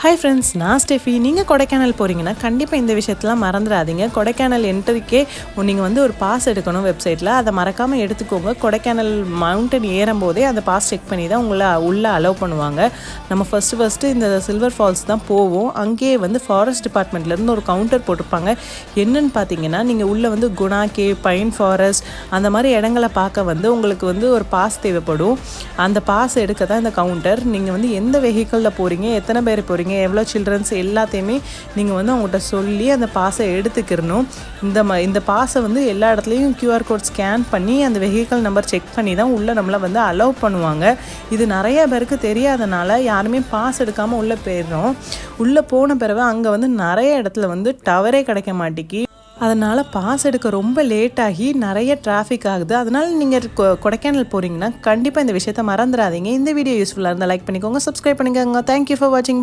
Hi friends, நான் Steffi. நீங்கள் கொடைக்கானல் போகிறீங்கன்னா கண்டிப்பாக இந்த விஷயத்தெலாம் மறந்துடாதீங்க. கொடைக்கானல் என்ட்ரிக்கே நீங்கள் வந்து ஒரு பாஸ் எடுக்கணும் வெப்சைட்டில். அதை மறக்காமல் எடுத்துக்கோங்க. கொடைக்கானல் மவுண்டன் ஏறும்போதே அந்த பாஸ் செக் பண்ணி தான் உங்களை உள்ளே அலோவ் பண்ணுவாங்க. நம்ம ஃபஸ்ட்டு இந்த சில்வர் ஃபால்ஸ் தான் போவோம். அங்கேயே வந்து ஃபாரஸ்ட் டிபார்ட்மெண்ட்லேருந்து ஒரு கவுண்டர் போட்டிருப்பாங்க. என்னென்னு பார்த்தீங்கன்னா, நீங்கள் உள்ளே வந்து குணா கேவ், பைன் ஃபாரஸ்ட் அந்த மாதிரி இடங்களை பார்க்க வந்து உங்களுக்கு வந்து ஒரு பாஸ் தேவைப்படும். அந்த பாஸ் எடுக்க தான் இந்த கவுண்டர். நீங்கள் வந்து எந்த வெஹிக்கிளில் போகிறீங்க, எத்தனை பேர் போகிறீங்க, எவ்வளோ சில்ட்ரன்ஸ் எல்லாத்தையுமே நீங்கள் வந்து அவங்கள்ட்ட சொல்லி அந்த பாஸை எடுத்துக்கிறணும். இந்த பாஸை வந்து எல்லா இடத்துலையும் QR கோட் ஸ்கேன் பண்ணி அந்த வெஹிக்கிள் நம்பர் செக் பண்ணி தான் உள்ளே நம்மளை வந்து அலோவ் பண்ணுவாங்க. இது நிறைய பேருக்கு தெரியாதனால யாருமே பாஸ் எடுக்காமல் உள்ளே போயிடுறோம். உள்ளே போன பிறகு அங்கே வந்து நிறைய இடத்துல வந்து டவரே கிடைக்க மாட்டேங்கி. அதனால் பாஸ் எடுக்க ரொம்ப லேட் ஆகி நிறைய டிராஃபிக் ஆகுது. அதனால் நீங்கள் கொடைக்கானல் போகிறீங்கன்னா கண்டிப்பாக இந்த விஷயத்தை மறந்துடாதீங்க. இந்த வீடியோ யூஸ்ஃபுல்லாக இருந்தால் லைக் பண்ணிக்கோங்க, சப்ஸ்கிரைப் பண்ணிக்கோங்க. தேங்க்யூ ஃபார் வாட்சிங்.